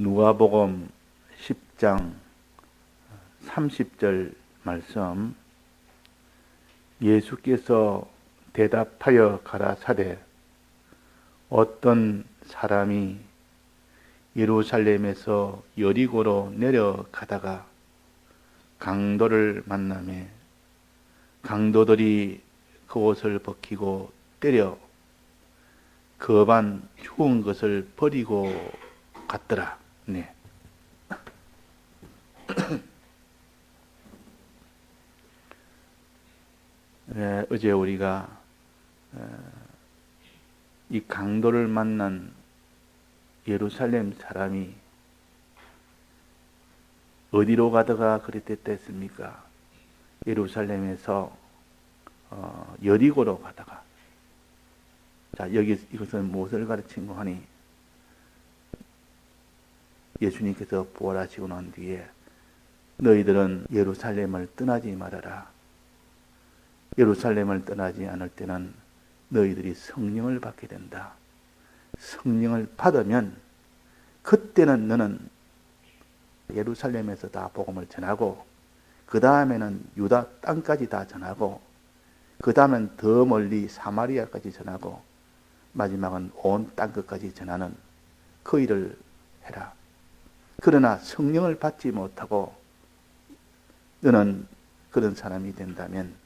누가복음 10장 30절 말씀. 예수께서 대답하여 가라사대 어떤 사람이 예루살렘에서 여리고로 내려가다가 강도를 만나매 강도들이 그 옷을 벗기고 때려 거반 죽은 것을 버리고 갔더라. 네. 어제 우리가 이 강도를 만난 예루살렘 사람이 어디로 가다가 그랬댔다 했습니까? 예루살렘에서 여리고로 가다가. 자, 여기 이것은 무엇을 가르친고 하니, 예수님께서 부활하시고 난 뒤에 너희들은 예루살렘을 떠나지 말아라. 예루살렘을 떠나지 않을 때는 너희들이 성령을 받게 된다. 성령을 받으면 그때는 너는 예루살렘에서 다 복음을 전하고, 그 다음에는 유다 땅까지 다 전하고, 그 다음엔 더 멀리 사마리아까지 전하고, 마지막은 온 땅끝까지 전하는 그 일을 해라. 그러나 성령을 받지 못하고 너는 그런 사람이 된다면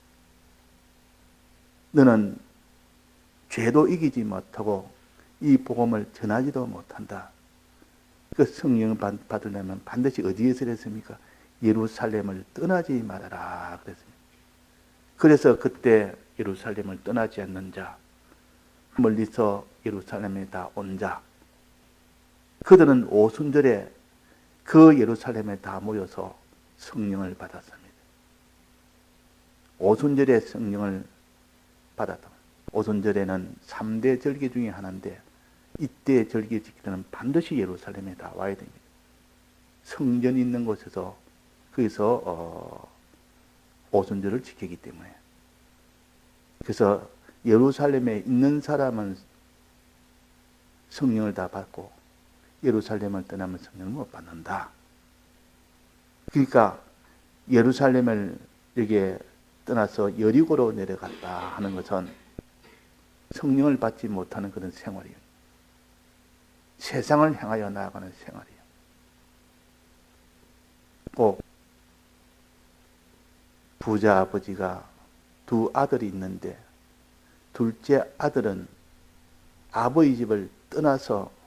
너는 죄도 이기지 못하고 이 복음을 전하지도 못한다. 그 성령을 받으려면 반드시 어디에서 했습니까? 예루살렘을 떠나지 말아라 그랬습니다. 그래서 그때 예루살렘을 떠나지 않는 자, 멀리서 예루살렘에 다 온 자, 그들은 오순절에 그 예루살렘에 다 모여서 성령을 받았습니다. 오순절에 성령을 받았다. 오순절에는 3대 절기 중에 하나인데, 이때 절기 지키려면 반드시 예루살렘에 다 와야 됩니다. 성전이 있는 곳에서, 거기서 오순절을 지키기 때문에. 그래서 예루살렘에 있는 사람은 성령을 다 받고 예루살렘을 떠나면 성령을 못 받는다. 그러니까 예루살렘을 여기에 떠나서 여리고로 내려갔다 하는 것은 성령을 받지 못하는 그런 생활이에요. 세상을 향하여 나아가는 생활이에요. 꼭 부자 아버지가 두 아들이 있는데, 둘째 아들은 아버지 집을 떠나서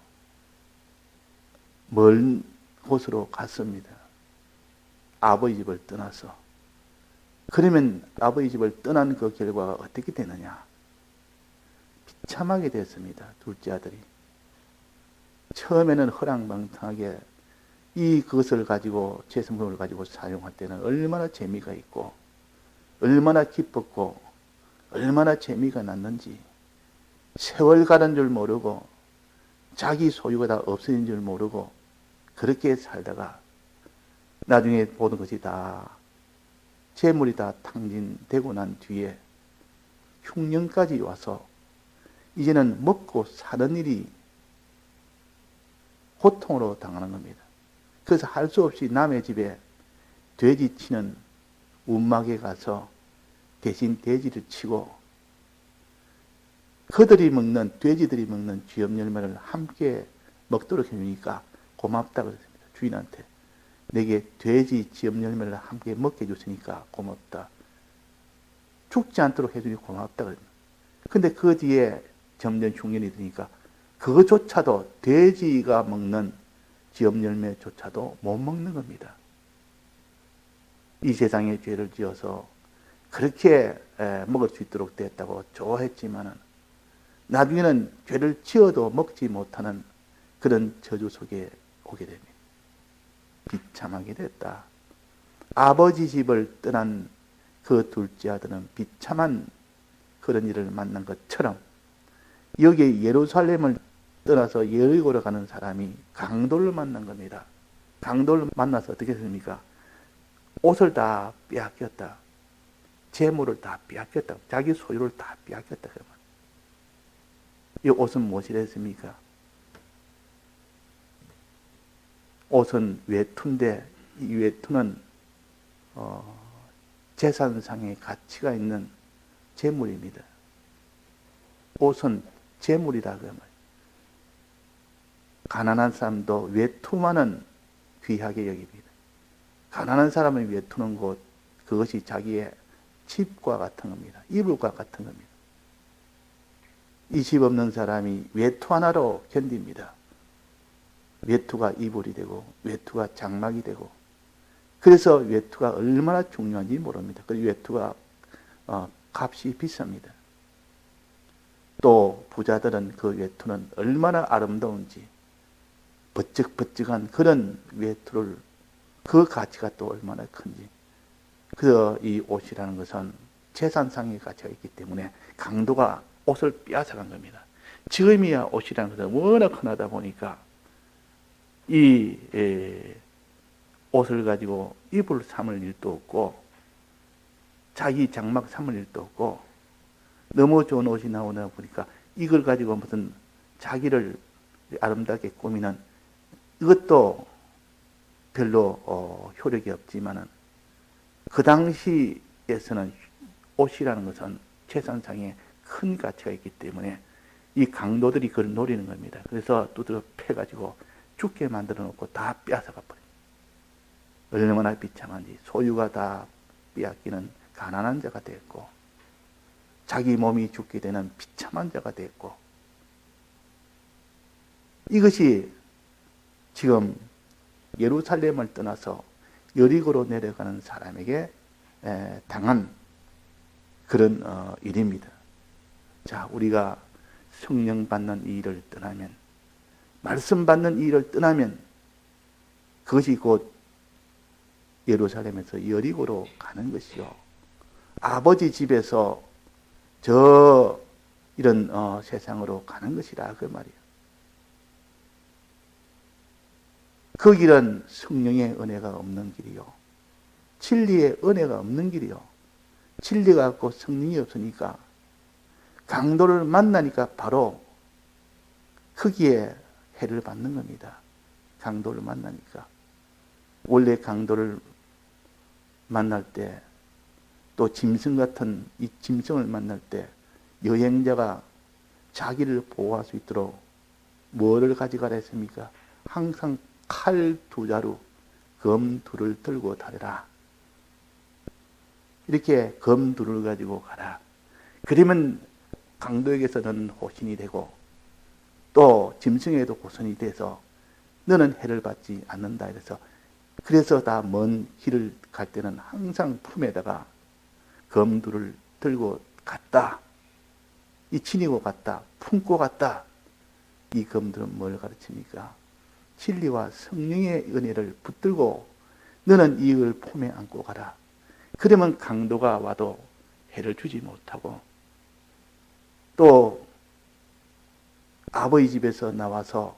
먼 곳으로 갔습니다. 아버지 집을 떠나서. 그러면 아버지 집을 떠난 그 결과가 어떻게 되느냐? 비참하게 됐습니다. 둘째 아들이. 처음에는 허랑방탕하게 그것을 가지고, 재성품을 가지고 사용할 때는 얼마나 재미가 있고, 얼마나 기뻤고, 얼마나 재미가 났는지, 세월 가는 줄 모르고, 자기 소유가 다 없어진 줄 모르고, 그렇게 살다가, 나중에 모든 것이 다, 재물이 다 탕진되고 난 뒤에, 흉년까지 와서, 이제는 먹고 사는 일이 고통으로 당하는 겁니다. 그래서 할 수 없이 남의 집에 돼지 치는 운막에 가서 대신 돼지를 치고, 그들이 먹는, 돼지들이 먹는 쥐염 열매를 함께 먹도록 해주니까 고맙다 그랬습니다. 주인한테. 내게 돼지 쥐염 열매를 함께 먹게 해줬으니까 고맙다. 죽지 않도록 해주니 고맙다 그랬습니다. 근데 그 뒤에 점점 흉년이 드니까 그것조차도, 돼지가 먹는 쥐염 열매조차도 못 먹는 겁니다. 이 세상에 죄를 지어서 그렇게 먹을 수 있도록 됐다고 좋아했지만은, 나중에는 죄를 지어도 먹지 못하는 그런 저주 속에 오게 됩니다. 비참하게 됐다. 아버지 집을 떠난 그 둘째 아들은 비참한 그런 일을 만난 것처럼, 여기 예루살렘을 떠나서 여리고로 가는 사람이 강도를 만난 겁니다. 강도를 만나서 어떻게 했습니까? 옷을 다 빼앗겼다. 재물을 다 빼앗겼다. 자기 소유를 다 빼앗겼다. 이 옷은 무엇이라 했습니까? 옷은 외투인데 이 외투는 재산상의 가치가 있는 재물입니다. 옷은 재물이라 그 말이에요. 가난한 사람도 외투만은 귀하게 여깁니다. 가난한 사람의 외투는 곧 그것이 자기의 집과 같은 겁니다. 이불과 같은 겁니다. 이 집 없는 사람이 외투 하나로 견딥니다. 외투가 이불이 되고 외투가 장막이 되고, 그래서 외투가 얼마나 중요한지 모릅니다. 그 외투가 값이 비쌉니다. 또 부자들은 그 외투는 얼마나 아름다운지, 번쩍번쩍한 그런 외투를, 그 가치가 또 얼마나 큰지. 그래서 이 옷이라는 것은 재산상의 가치가 있기 때문에 강도가 옷을 빼앗아간 겁니다. 지금이야 옷이라는 것은 워낙 흔하다 보니까 이 옷을 가지고 이불 삼을 일도 없고 자기 장막 삼을 일도 없고, 너무 좋은 옷이 나오다 보니까 이걸 가지고 무슨 자기를 아름답게 꾸미는, 이것도 별로 효력이 없지만은 그 당시에서는 옷이라는 것은 재산상의 큰 가치가 있기 때문에 이 강도들이 그걸 노리는 겁니다. 그래서 두드려 패가지고 죽게 만들어 놓고 다 빼앗아가 버려요. 얼마나 비참한지. 소유가 다 빼앗기는 가난한 자가 됐고, 자기 몸이 죽게 되는 비참한 자가 됐고, 이것이 지금 예루살렘을 떠나서 여리고로 내려가는 사람에게 당한 그런 일입니다. 자, 우리가 성령 받는 이 일을 떠나면, 말씀 받는 이 일을 떠나면 그것이 곧 예루살렘에서 여리고로 가는 것이요, 아버지 집에서 저 이런 세상으로 가는 것이라 그 말이에요. 그 길은 성령의 은혜가 없는 길이요, 진리의 은혜가 없는 길이요, 진리가 없고 성령이 없으니까 강도를 만나니까 바로 거기에 해를 받는 겁니다. 강도를 만나니까. 원래 강도를 만날 때, 또 짐승 같은 이 짐승을 만날 때 여행자가 자기를 보호할 수 있도록 뭐를 가져가라 했습니까? 항상 칼 두 자루, 검 둘을 들고 다니라. 이렇게 검 둘을 가지고 가라. 그러면 강도에게서는 호신이 되고 또 짐승에도 호신이 돼서 너는 해를 받지 않는다. 그래서 다 먼 길을 갈 때는 항상 품에다가 검 둘을 들고 갔다. 이 지니고 갔다. 품고 갔다. 이 검들은 뭘 가르칩니까? 진리와 성령의 은혜를 붙들고 너는 이걸 품에 안고 가라. 그러면 강도가 와도 해를 주지 못하고, 또 아버지 집에서 나와서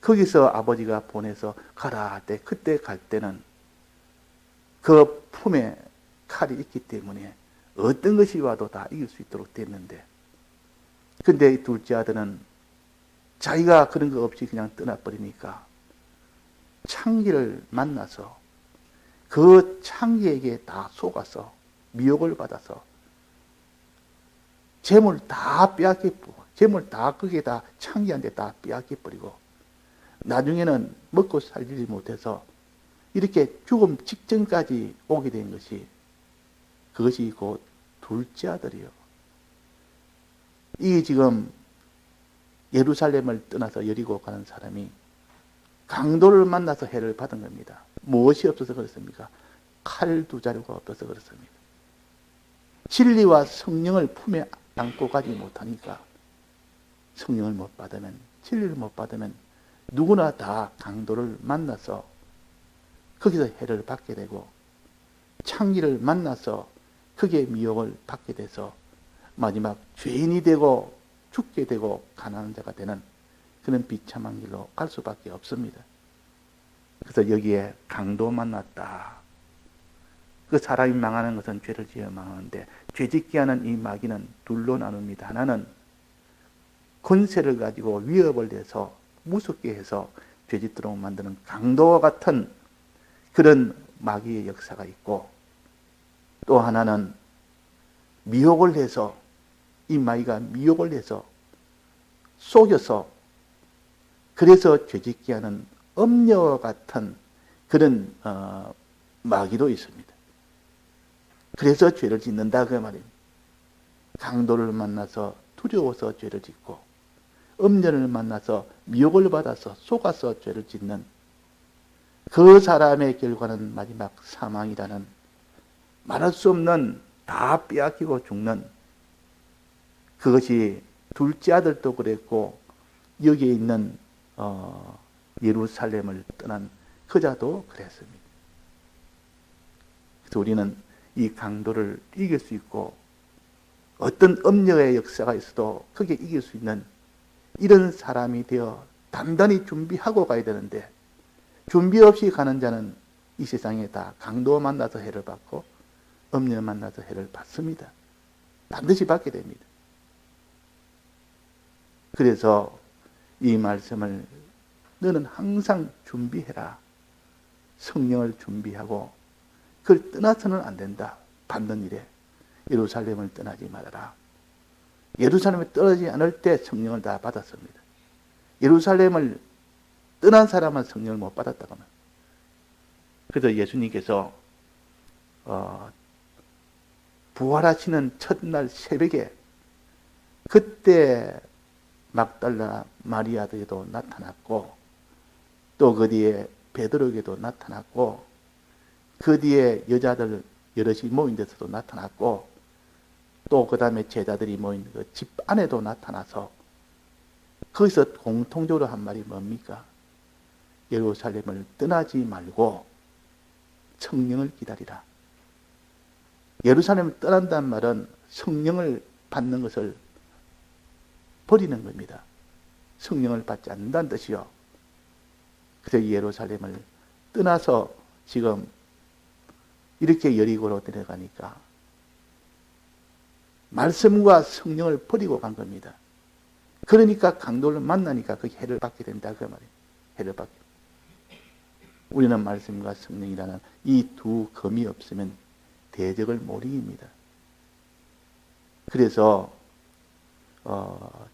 거기서 아버지가 보내서 가라 할 때, 그때 갈 때는 그 품에 칼이 있기 때문에 어떤 것이 와도 다 이길 수 있도록 됐는데, 근데 둘째 아들은 자기가 그런 거 없이 그냥 떠나버리니까 창기를 만나서 그 창기에게 다 속아서 미혹을 받아서 재물 다 빼앗기고, 재물 다 그게 다 창기한테 다 빼앗겨버리고, 나중에는 먹고 살지 못해서 이렇게 죽음 직전까지 오게 된 것이, 그것이 곧 둘째 아들이요. 이 지금 예루살렘을 떠나서 여리고 가는 사람이 강도를 만나서 해를 받은 겁니다. 무엇이 없어서 그렇습니까? 칼 두 자루가 없어서 그렇습니다. 진리와 성령을 품에 안고 가지 못하니까, 성령을 못 받으면, 진리를 못 받으면 누구나 다 강도를 만나서 거기서 해를 받게 되고, 창기를 만나서 거기에 미혹을 받게 돼서 마지막 죄인이 되고 죽게 되고 가난한 자가 되는 그런 비참한 길로 갈 수밖에 없습니다. 그래서 여기에 강도 만났다. 그 사람이 망하는 것은 죄를 지어 망하는데, 죄짓게 하는 이 마귀는 둘로 나눕니다. 하나는 권세를 가지고 위협을 해서 무섭게 해서 죄짓도록 만드는 강도와 같은 그런 마귀의 역사가 있고, 또 하나는 미혹을 해서, 이 마귀가 미혹을 해서 속여서 그래서 죄짓게 하는 음녀와 같은 그런 마귀도 있습니다. 그래서 죄를 짓는다 그 말입니다. 강도를 만나서 두려워서 죄를 짓고, 음녀를 만나서 미혹을 받아서 속아서 죄를 짓는 그 사람의 결과는 마지막 사망이라는, 말할 수 없는, 다 빼앗기고 죽는, 그것이 둘째 아들도 그랬고 여기에 있는 예루살렘을 떠난 그자도 그랬습니다. 그래서 우리는 이 강도를 이길 수 있고, 어떤 음녀의 역사가 있어도 크게 이길 수 있는 이런 사람이 되어 단단히 준비하고 가야 되는데, 준비 없이 가는 자는 이 세상에 다 강도 만나서 해를 받고 음녀 만나서 해를 받습니다. 반드시 받게 됩니다. 그래서 이 말씀을 너는 항상 준비해라. 성령을 준비하고 그걸 떠나서는 안 된다. 받는 일에 예루살렘을 떠나지 말아라. 예루살렘에 떨어지지 않을 때 성령을 다 받았습니다. 예루살렘을 떠난 사람은 성령을 못 받았다고 합니다. 그래서 예수님께서 부활하시는 첫날 새벽에 그때 막달라 마리아에게도 나타났고, 또 그 뒤에 베드로에게도 나타났고, 그 뒤에 여자들 여럿이 모인 데서도 나타났고, 또 그 다음에 제자들이 모인 그 집 안에도 나타나서 거기서 공통적으로 한 말이 뭡니까? 예루살렘을 떠나지 말고 성령을 기다리라. 예루살렘을 떠난다는 말은 성령을 받는 것을 버리는 겁니다. 성령을 받지 않는다는 뜻이요. 그래서 예루살렘을 떠나서 지금 이렇게 여리고로 내려가니까 말씀과 성령을 버리고 간 겁니다. 그러니까 강도를 만나니까 그 해를 받게 된다 그 말이에요. 해를 받게. 우리는 말씀과 성령이라는 이 두 검이 없으면 대적을 못 이깁니다. 그래서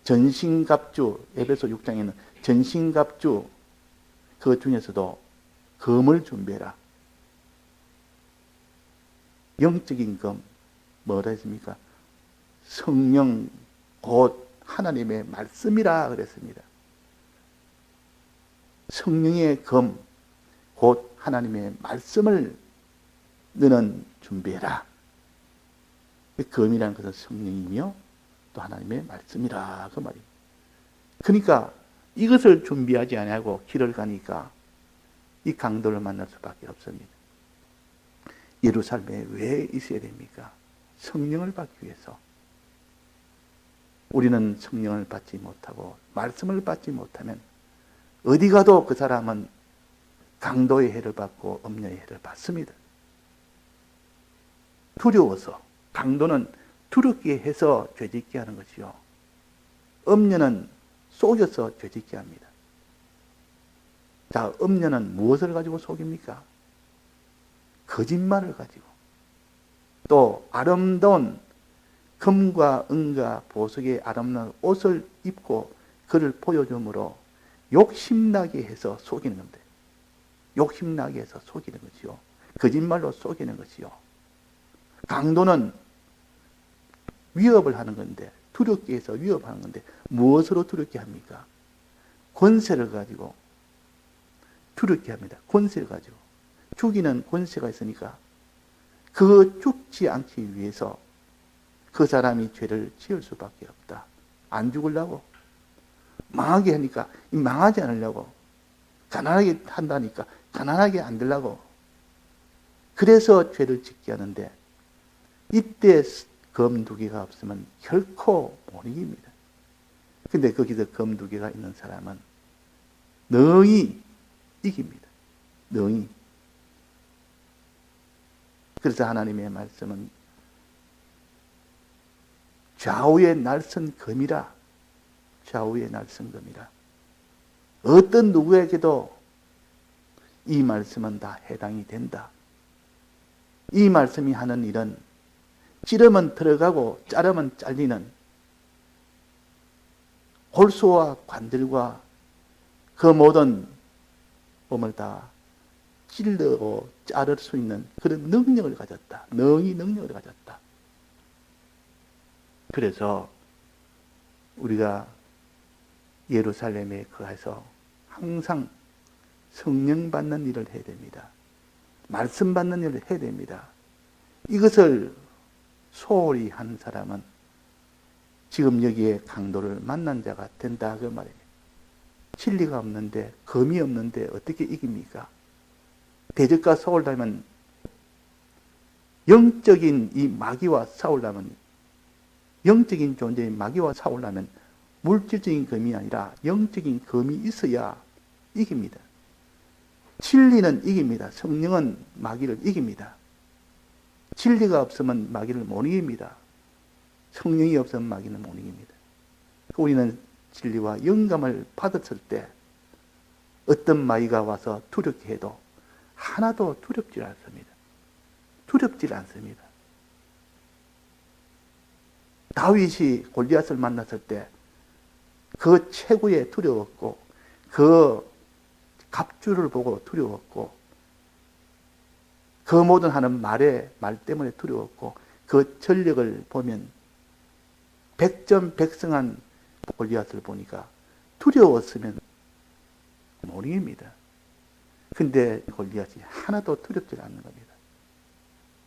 전신갑주, 에베소 6장에는 전신갑주 그 중에서도 검을 준비해라. 영적인 검, 뭐라 했습니까? 성령 곧 하나님의 말씀이라 그랬습니다. 성령의 검, 곧 하나님의 말씀을 너는 준비해라. 검이라는 것은 성령이며 또 하나님의 말씀이라 그 말입니다. 그러니까 이것을 준비하지 않고 길을 가니까 이 강도를 만날 수밖에 없습니다. 예루살렘에 왜 있어야 됩니까? 성령을 받기 위해서. 우리는 성령을 받지 못하고 말씀을 받지 못하면 어디 가도 그 사람은 강도의 해를 받고 음녀의 해를 받습니다. 두려워서. 강도는 두렵게 해서 죄짓게 하는 것이요, 음녀는 속여서 죄짓게 합니다. 자, 음녀는 무엇을 가지고 속입니까? 거짓말을 가지고, 또 아름다운 금과 은과 보석의 아름다운 옷을 입고 그를 보여줌으로 욕심나게 해서 속이는 건데, 욕심나게 해서 속이는 것이요, 거짓말로 속이는 것이요. 강도는 위협을 하는 건데, 두렵게 해서 위협하는 건데, 무엇으로 두렵게 합니까? 권세를 가지고 두렵게 합니다. 권세를 가지고. 죽이는 권세가 있으니까 그 죽지 않기 위해서 그 사람이 죄를 지을 수밖에 없다. 안 죽으려고. 망하게 하니까 망하지 않으려고. 가난하게 한다니까 가난하게 안 되려고. 그래서 죄를 짓게 하는데, 이때 검 두 개가 없으면 결코 못 이깁니다. 근데 거기서 검 두 개가 있는 사람은 능히 이깁니다. 능히. 그래서 하나님의 말씀은 좌우의 날선 검이라. 좌우의 날선 검이라. 어떤 누구에게도 이 말씀은 다 해당이 된다. 이 말씀이 하는 일은 찌르면 들어가고 자르면 잘리는 골수와 관절과 그 모든 몸을 다 찔르고 자를 수 있는 그런 능력을 가졌다. 능히 능력을 가졌다. 그래서 우리가 예루살렘에 거해서 항상 성령 받는 일을 해야 됩니다. 말씀 받는 일을 해야 됩니다. 이것을 소홀히 한 사람은 지금 여기에 강도를 만난 자가 된다 그 말입니다. 진리가 없는데, 검이 없는데 어떻게 이깁니까? 대적과 싸우려면, 영적인 이 마귀와 싸우려면, 영적인 존재인 마귀와 싸우려면 물질적인 검이 아니라 영적인 검이 있어야 이깁니다. 진리는 이깁니다. 성령은 마귀를 이깁니다. 진리가 없으면 마귀를 못 이깁니다. 성령이 없으면 마귀는 못 이깁니다. 우리는 진리와 영감을 받았을 때 어떤 마귀가 와서 두렵게 해도 하나도 두렵지 않습니다. 두렵지 않습니다. 다윗이 골리앗을 만났을 때 그 체구에 두려웠고, 그 갑주를 보고 두려웠고, 그 모든 하는 말 때문에 두려웠고, 그 전력을 보면 백전백승한 골리앗을 보니까 두려웠으면 못 이깁니다. 근데 골리앗이 하나도 두렵지 않는 겁니다.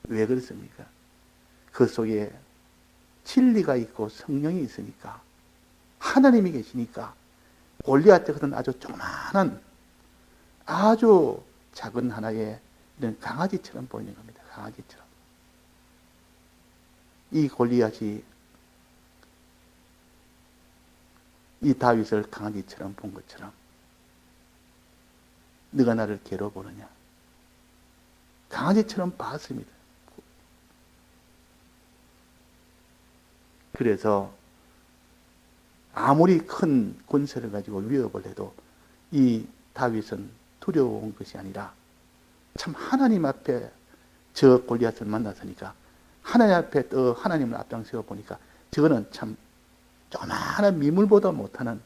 왜 그렇습니까? 그 속에 진리가 있고 성령이 있으니까, 하나님이 계시니까 골리앗 같은 아주 조그마한 아주 작은 하나의 이런 강아지처럼 보이는 겁니다. 강아지처럼. 이 골리앗이 이 다윗을 강아지처럼 본 것처럼 네가 나를 개로 보느냐? 강아지처럼 봤습니다. 그래서 아무리 큰 권세를 가지고 위협을 해도 이 다윗은 두려운 것이 아니라 참 하나님 앞에 저 골리앗을 만났으니까 하나님 앞에 또 하나님을 앞장세워 보니까 저거는 참 조그마한 미물보다 못하는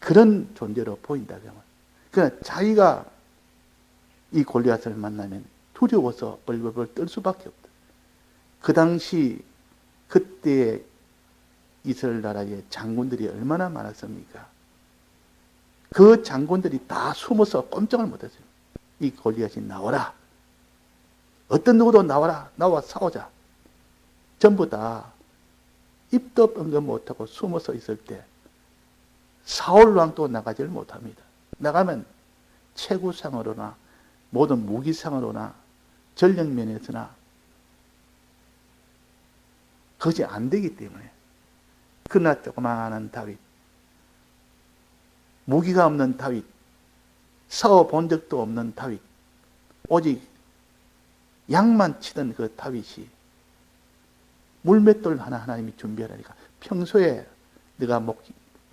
그런 존재로 보인다. 그러니까 자기가 이 골리앗을 만나면 두려워서 벌벌벌 떨 수밖에 없다. 그 당시 그때의 이스라엘 나라의 장군들이 얼마나 많았습니까? 그 장군들이 다 숨어서 꼼짝을 못했어요. 이 골리앗이 나와라. 어떤 누구도 나와라. 나와 싸우자. 전부 다 입도 뻥긋 못하고 숨어서 있을 때 사울왕도 나가지를 못합니다. 나가면 체구상으로나 모든 무기상으로나 전력면에서나 그것이 안 되기 때문에. 그러나 조그마한 다윗, 무기가 없는 다윗, 싸워본 적도 없는 다윗, 오직 양만 치던 그 다윗이 물맷돌 하나 하나님이 준비하라니까 평소에 내가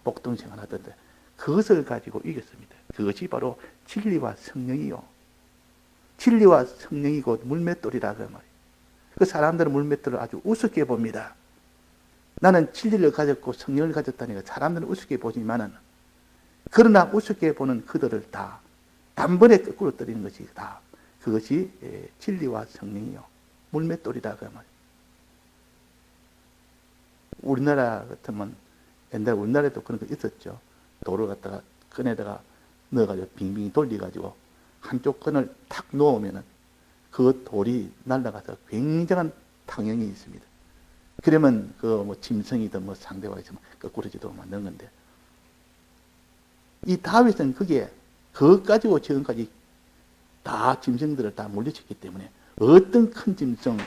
목동생활 하던데 그것을 가지고 이겼습니다. 그것이 바로 진리와 성령이요. 진리와 성령이 곧 물맷돌이라 그 말이에요. 그 사람들은 물맷돌을 아주 우습게 봅니다. 나는 진리를 가졌고 성령을 가졌다니까 사람들은 우습게 보지만은, 그러나 우습게 보는 그들을 다 단번에 거꾸로 때리는 것이 다 그것이 진리와 성령이요. 물맷돌이다 그 말이에요. 우리나라 같으면 옛날 우리나라에도 그런 거 있었죠. 돌을 갖다가 끈에다가 넣어가지고 빙빙 돌려가지고 한쪽 끈을 탁 놓으면은 그 돌이 날아가서 굉장한 당형이 있습니다. 그러면 그 뭐 짐승이든 뭐 상대가 있으면 거꾸로지도 만드는 건데, 이 다윗은 그게 그것 가지고 지금까지 다 짐승들을 다 물리쳤기 때문에 어떤 큰 짐승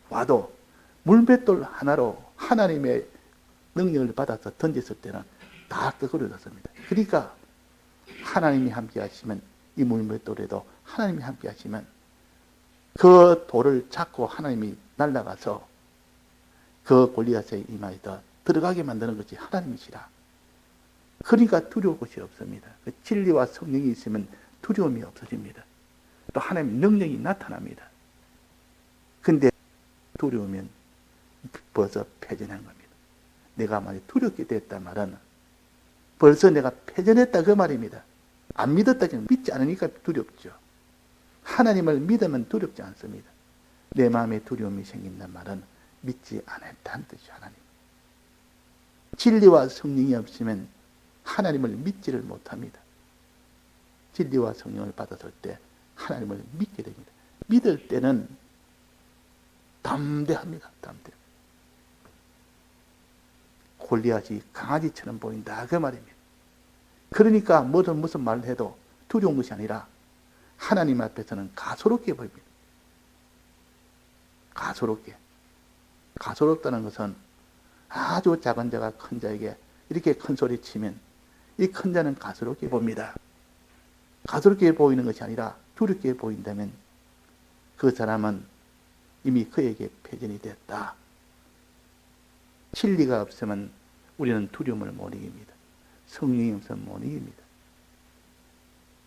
와도 물맷돌 하나로 하나님의 능력을 받아서 던졌을 때는 다 거꾸로졌습니다. 그러니까 하나님이 함께 하시면, 이 물맷돌에도 하나님이 함께 하시면 그 돌을 잡고 하나님이 날아가서 그 골리앗의 이마에다 들어가게 만드는 것이 하나님이시라. 그러니까 두려울 것이 없습니다. 그 진리와 성령이 있으면 두려움이 없어집니다. 또 하나님의 능력이 나타납니다. 근데 두려우면 벌써 패전한 겁니다. 내가 만약 두렵게 됐다 말은 벌써 내가 패전했다 그 말입니다. 안 믿었다, 믿지 않으니까 두렵죠. 하나님을 믿으면 두렵지 않습니다. 내 마음에 두려움이 생긴단 말은 믿지 않았다는 뜻이죠. 하나님. 진리와 성령이 없으면 하나님을 믿지를 못합니다. 진리와 성령을 받았을 때 하나님을 믿게 됩니다. 믿을 때는 담대합니다. 담대. 골리앗이 강아지처럼 보인다 그 말입니다. 그러니까 무슨 말을 해도 두려운 것이 아니라 하나님 앞에서는 가소롭게 보입니다. 가소롭게. 가소롭다는 것은 아주 작은 자가 큰 자에게 이렇게 큰 소리 치면 이 큰 자는 가소롭게 봅니다. 가소롭게 보이는 것이 아니라 두렵게 보인다면 그 사람은 이미 그에게 패전이 됐다. 진리가 없으면 우리는 두려움을 못 이깁니다. 성령이 없으면 못 이깁니다.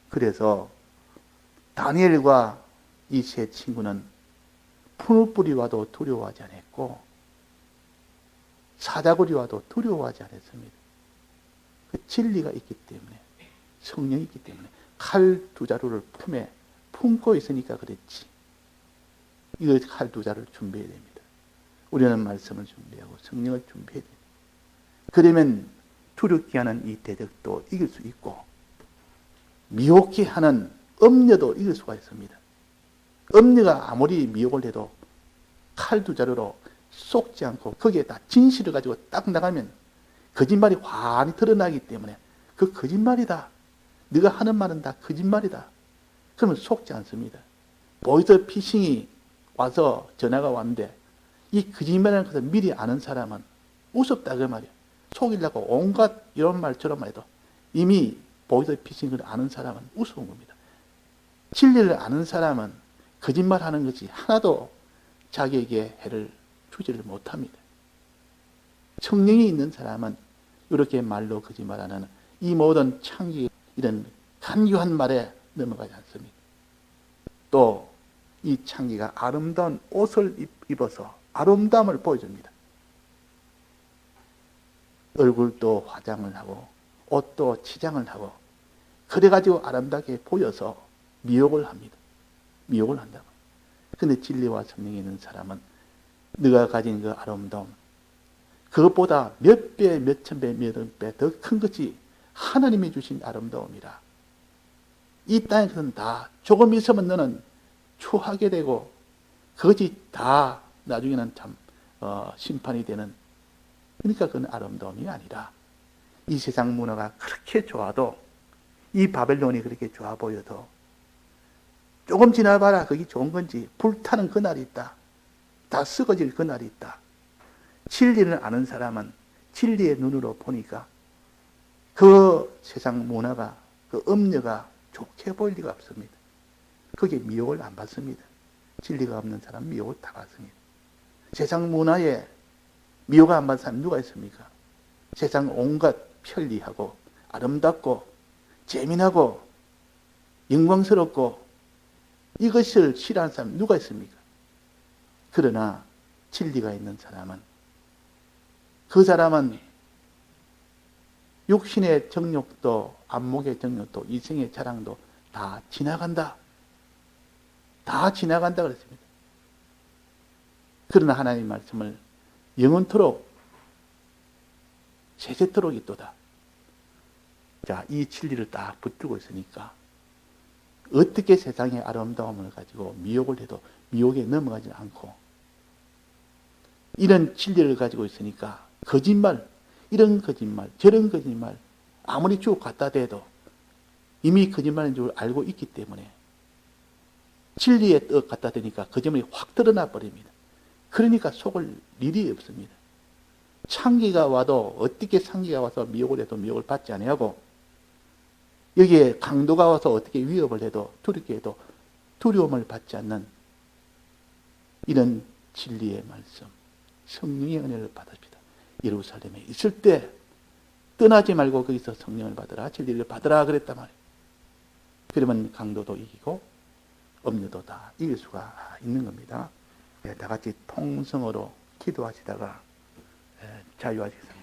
그래서 다니엘과 이 세 친구는 푸느불이 와도 두려워하지 않았고 사자굴이 와도 두려워하지 않았습니다. 그 진리가 있기 때문에, 성령이 있기 때문에, 칼 두 자루를 품에 품고 있으니까 그랬지. 이거 칼 두 자루를 준비해야 됩니다. 우리는 말씀을 준비하고 성령을 준비해야 됩니다. 그러면 두렵게 하는 이 대적도 이길 수 있고 미혹게 하는 엄녀도 이길 수가 있습니다. 엄녀가 아무리 미혹을 해도 칼 두 자루로 쏟지 않고 거기에 다 진실을 가지고 딱 나가면 거짓말이 환히 드러나기 때문에 그 거짓말이다. 네가 하는 말은 다 거짓말이다. 그러면 속지 않습니다. 보이스 피싱이 와서 전화가 왔는데 이 거짓말이라는 것을 미리 아는 사람은 우습다 그 말이야. 속이려고 온갖 이런 말처럼 해도 이미 보이스 피싱을 아는 사람은 우스운 겁니다. 진리를 아는 사람은 거짓말하는 것이 하나도 자기에게 해를 주지를 못합니다. 성령이 있는 사람은 이렇게 말로 거짓말하는 이 모든 창기 이런 간교한 말에 넘어가지 않습니다. 또 이 창기가 아름다운 옷을 입어서 아름다움을 보여줍니다. 얼굴도 화장을 하고 옷도 치장을 하고 그래가지고 아름답게 보여서 미혹을 합니다. 미혹을 한다고. 근데 진리와 성령이 있는 사람은 네가 가진 그 아름다움 그것보다 몇 배, 몇 천 배, 몇 억 배 더 큰 것이 하나님이 주신 아름다움이라. 이 땅에서는 다 조금 있으면 너는 추하게 되고 그것이 다 나중에는 참 심판이 되는, 그러니까 그건 아름다움이 아니라 이 세상 문화가 그렇게 좋아도 이 바벨론이 그렇게 좋아 보여도 조금 지나봐라. 거기 좋은 건지 불타는 그날이 있다. 다 썩어질 그날이 있다. 진리를 아는 사람은 진리의 눈으로 보니까 그 세상 문화가, 그 음녀가 좋게 보일 리가 없습니다. 거기에 미혹을 안 받습니다. 진리가 없는 사람은 미혹을 다 받습니다. 세상 문화에 미혹을 안 받는 사람이 누가 있습니까? 세상 온갖 편리하고 아름답고 재미나고 영광스럽고 이것을 싫어하는 사람이 누가 있습니까? 그러나 진리가 있는 사람은 그 사람은 육신의 정욕도 안목의 정욕도 이생의 자랑도 다 지나간다. 다 지나간다 그랬습니다. 그러나 하나님의 말씀을 영원토록 세세토록 있도다. 자, 이 진리를 딱 붙들고 있으니까 어떻게 세상의 아름다움을 가지고 미혹을 해도 미혹에 넘어가지 않고 이런 진리를 가지고 있으니까 거짓말, 이런 거짓말, 저런 거짓말 아무리 쭉 갖다 대도 이미 거짓말인 줄 알고 있기 때문에 진리에 떡 갖다 대니까 거짓말이 확 드러나 버립니다. 그러니까 속을 일이 없습니다. 창기가 와도 어떻게 창기가 와서 미혹을 해도 미혹을 받지 아니하고 여기에 강도가 와서 어떻게 위협을 해도 두렵게 해도 두려움을 받지 않는 이런 진리의 말씀, 성령의 은혜를 받읍시다. 예루살렘에 있을 때 떠나지 말고 거기서 성령을 받으라, 진리를 받으라 그랬단 말이에요. 그러면 강도도 이기고 음료도 다 이길 수가 있는 겁니다. 다 같이 통성으로 기도하시다가 자유하시겠습니다.